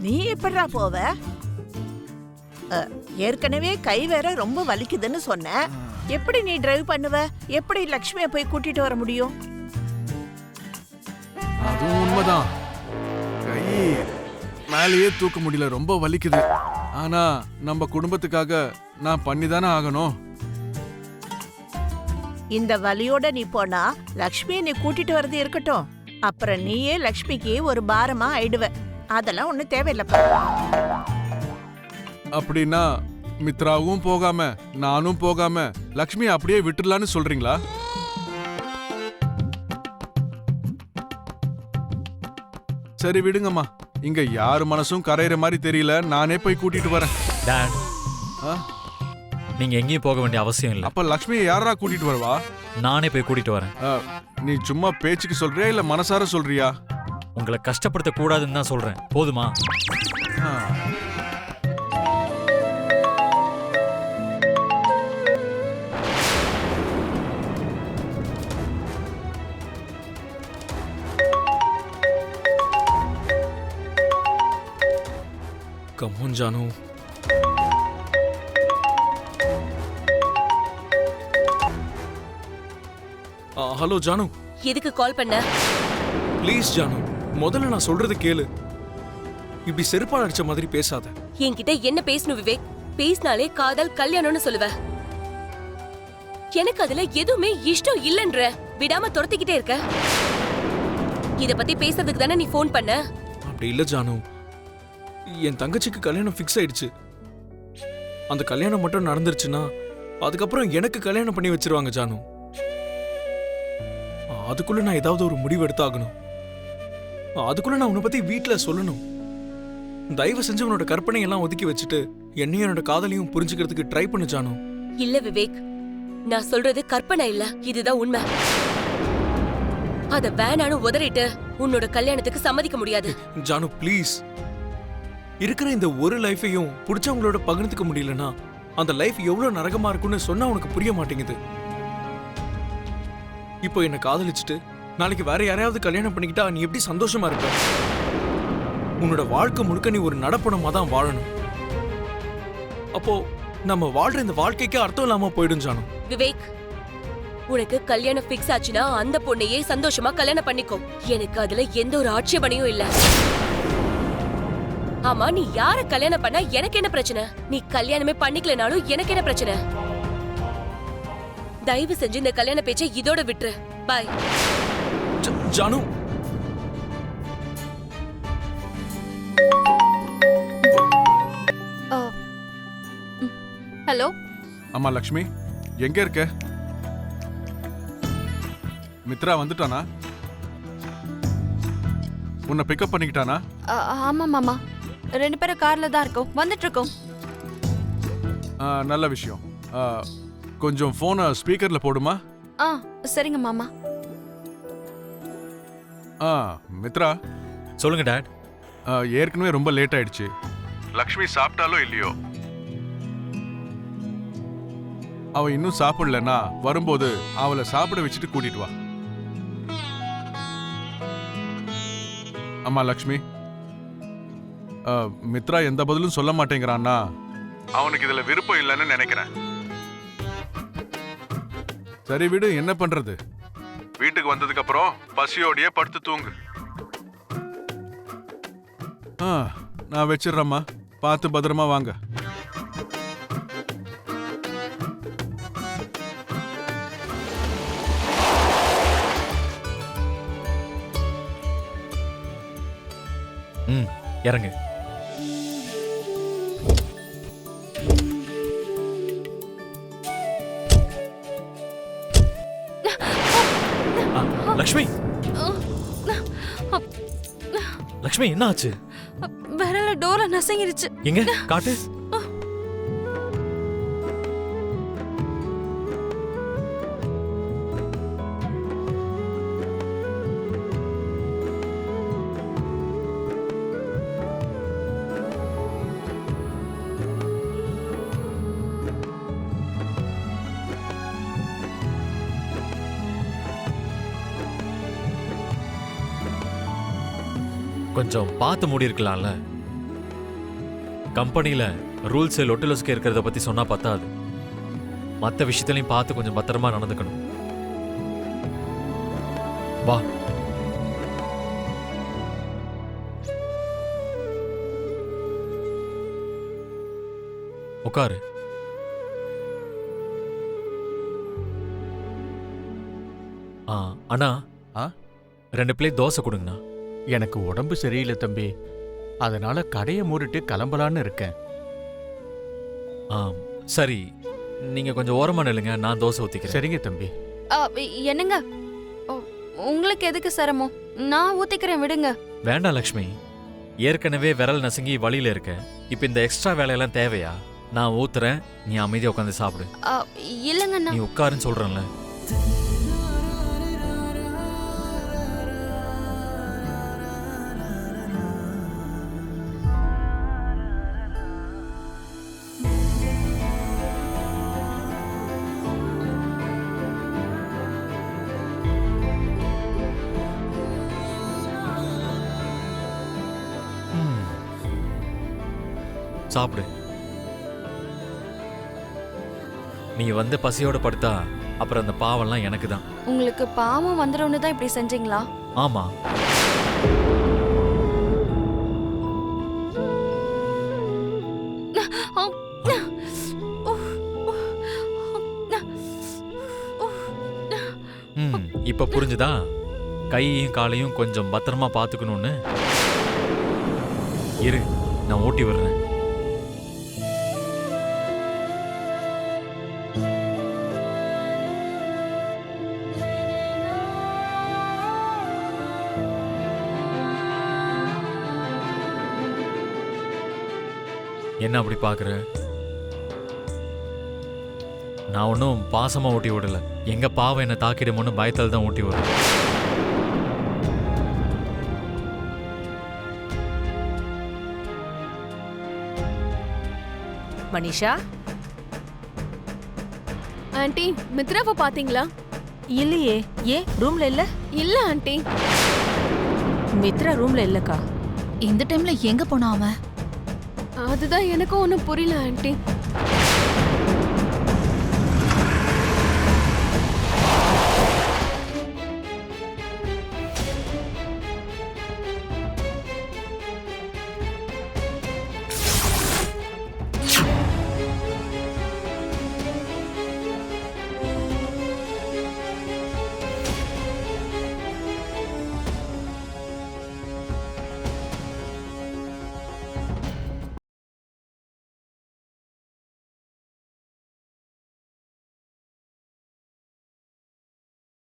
நீ எப்படிடா போவ? ஏற்கனவே கை வேற ரொம்ப வலிக்குதுன்னு சொன்ன. எப்படி நீ டிரைவ் பண்ணுவ? எப்படி லக்ஷ்மியை போய் கூட்டிட்டு வர முடியும்? அதுவும் உண்மைதான். கை மேலேயே தூக்க முடியல, ரொம்ப வலிக்குது. ஆனா நம்ம குடும்பத்துக்காக நான் பண்ணிதானே ஆகணும். இந்த வலியோட நீ போனா லக்ஷ்மியை நீ கூட்டிட்டு வரது இருக்கட்டும், அப்புறம் நீயே லக்ஷ்மிக்கு ஒரு பாரமா ஆயிடுவ. அதெல்லாம் ஒண்ணு தேவையில்லப்பா. அப்படின்னா மித்ராவும் போகாம நானும் போகாம லக்ஷ்மி அப்படியே விட்டுடலான்னு சொல்றீங்களா? சரி விடுங்கம்மா, இங்க யாரு மனசும் கரையிற மாதிரி தெரியல. நானே போய் கூட்டிட்டு வரேன். டாட், நீங்க எங்கேயும் போக வேண்டிய அவசியம் இல்லை. அப்ப லக்ஷ்மியை யாரா கூட்டிட்டு வரவா? நானே போய் கூட்டிட்டு வரேன். நீ சும்மா பேச்சுக்கு சொல்றியா இல்ல மனசார சொல்றியா? உங்களை கஷ்டப்படுத்த கூடாதுன்னு தான் சொல்றேன். போதுமா? Come on, Janu. Hello Janu. எதுக்கு கால் பண்ண? ப்ளீஸ் ஜானு, முதல்ல நான் சொல்றது கேளு. இப்படி செருப்பால் அடிச்ச மாதிரி பேசாத. என்கிட்ட என்ன பேசணும் விவேக்? பேசினாலே காதல் கல்யாணம்னு சொல்லுவ. எனக்கு அதுல எதுவுமே இஷ்டம் இல்லன்ற விடாம துரத்திக்கிட்டே இருக்க. இத பத்தி பேசுறதுக்கு தானே நீ ஃபோன் பண்ண? அப்படி இல்ல ஜானு, என் தங்கச்சிக்கு கல்யாணம் ஃபிக்ஸ் ஆயிடுச்சு. அந்த கல்யாணம் மட்டும் நடந்துருச்சுன்னா அதுக்கப்புறம் எனக்கு கல்யாணம் பண்ணி வச்சிருவாங்க ஜானு. அதுக்குள்ள நான் ஏதாவது ஒரு முடிவு எடுத்தாகணும். அதுக்குள்ள நான் உன்னை பத்தி வீட்டுல சொல்லணும். தயவு செஞ்சு உன்னோட கற்பனை எல்லாம் ஒதுக்கி வச்சுட்டு என்னையும் என்னோட காதலையும் புரிஞ்சுக்கிறதுக்கு ட்ரை பண்ணு ஜானு. இல்ல விவேக், நான் சொல்றது கற்பனை இல்ல, இதுதான் உண்மை. அத வேணான்னு உதறிட்டு உன்னோட கல்யாணத்துக்கு சம்மதிக்க முடியாது. ஜானு ப்ளீஸ், இருக்கிற இந்த ஒரு லைஃபையும் பிடிச்சவங்களோட பகிர்ந்துக்க முடியலன்னா அந்த லைஃப் எவ்வளவு நரகமா இருக்குன்னு சொன்னா உனக்கு புரிய மாட்டேங்குது. இப்போ என்ன காதலிச்சுட்டு நாளைக்கு வேற யாரையாவது கல்யாணம் பண்ணிக்கிட்டா நீ எப்படி சந்தோஷமா இருப்ப? உன்னோட வாழ்க்கை முழுக்க நீ ஒரு நடப்பணமா தான் வாழணும். அப்போ நம்ம வாழ்ற இந்த வாழ்க்கைக்கு அர்த்தம் இல்லாம போயிடும் ஜானு. விவேக், உனக்கு கல்யாணம் ஃபிக்ஸ் ஆச்சுன்னா அந்த பொண்ணையே சந்தோஷமா கல்யாணம் பண்ணிக்கோ. எனக்கு அதுல எந்த ஒரு ஆட்சேபனையும் இல்ல. ஆமா, நீ யார கல்யாணம் பண்ணா எனக்கு என்ன பிரச்சனை? நீ கல்யாணமே பண்ணிக்கலனாலும் எனக்கு என்ன பிரச்சனை? தயவு செஞ்சு இந்த கல்யாண பேச்சை இதோட விட்டுரு. பாய். ஜானு, ஹலோ. அம்மா லக்ஷ்மி, எங்க இருக்க? மித்ரா வந்துட்டானா? உன்னை பிக்கப் பண்ணிக்கிட்டானா? ஆமா மாமா, 2 பேரும் கார்ல தான் இருக்கோம், வந்துட்டு இருக்கோம். நல்ல விஷயம். கொஞ்சம் போனை ஸ்பீக்கர்ல போடுமா? சரிங்க மாமா. மித்ரா. சொல்லுங்க டாட். ஏற்கனவே ரொம்ப லேட் ஆயிடுச்சு. லக்ஷ்மி சாப்பிட்டாலோ இல்லையோ? அவ இன்னும் சாப்பிடலன்னா வரும்போது அவளை சாப்பிட வச்சுட்டு கூட்டிட்டு வா. அம்மா லக்ஷ்மி, மித்ரா எந்த பதிலும் சொல்ல மாட்டேங்கிறான்னா அவனுக்கு இதுல விருப்பம் இல்லைன்னு நினைக்கிறேன். சரி விடு, என்ன பண்றது? வீட்டுக்கு வந்ததுக்கு அப்புறம் பசியோடையே படுத்து தூங்கு. நான் வச்சிடுறேம்மா, பார்த்து பத்திரமா வாங்க. இறங்கு. லக்ஷ்மி, லக்ஷ்மி என்ன ஆச்சு? விரல டோர நசங்கிருச்சு. எங்க காட்டு. கொஞ்சம் பார்த்து மூடி இருக்கலாம்ல. கம்பெனியில் ரூல்ஸ் லொட்டுலஸ்க்கு இருக்கிறத பற்றி சொன்னா பத்தாது. மற்ற விஷயத்துலையும் பார்த்து கொஞ்சம் பத்திரமா நடந்துக்கணும். வா. உட்காரு. அண்ணா, ஆ? 2 பிளேட் தோசை கொடுங்கண்ணா. எனக்கு உடம்பு சரியில்லை தம்பி, அதனால கடையை மூடிட்டு கிளம்பலான்னு இருக்கேன். சரி, நீங்க கொஞ்சம் ஓரமா நில்லுங்க, நான் தோசை ஊத்திக்கிறேன். சரிங்க தம்பி. என்னங்க உங்களுக்கு எதுக்கு சிரமம்? நான் ஊத்திக்கிறேன், விடுங்க. வேண்டாம் லக்ஷ்மி, ஏற்கனவே விரல் நசுங்கி வழியில இருக்க. இப்ப இந்த எக்ஸ்ட்ரா வேலையெல்லாம் தேவையா? நான் ஊத்துறேன், நீ அமைதியா உட்காந்து சாப்பிடு. இல்லங்கண்ணா. நீ உட்காருன்னு சொல்றேன்ல. சாப்பிடு. நீ வந்து பசியோட படுத்தா அப்புறம் அந்த பாவம்லாம் எனக்கு தான். உங்களுக்கு பாவம் வந்துடும்னு தான் இப்படி செஞ்சீங்களா? ஆமா. இப்ப புரிஞ்சுதா? கையையும் காலையும் கொஞ்சம் பத்திரமா பாத்துக்கணும்னு. இரு, நான் ஓட்டி விடுறேன். என்ன அப்படி பாக்குற? நான் ஒன்றும் பாசமா ஊட்டி விடல. எங்க பாவம் என்ன தாக்கிடுமோன்னு பயத்தால் தான் ஊட்டி விடுறேன். மனிஷா, ஆண்டி, மித்ராவை பாத்தீங்களா? இல்லையே. ஏன் ரூம்ல இல்ல? இல்ல ஆண்டி. மித்ரா ரூம்ல இல்லக்கா. இந்த டைம்ல எங்க போனா அவன்? அதுதான் எனக்கும் ஒன்னும் புரியல ஆண்டி.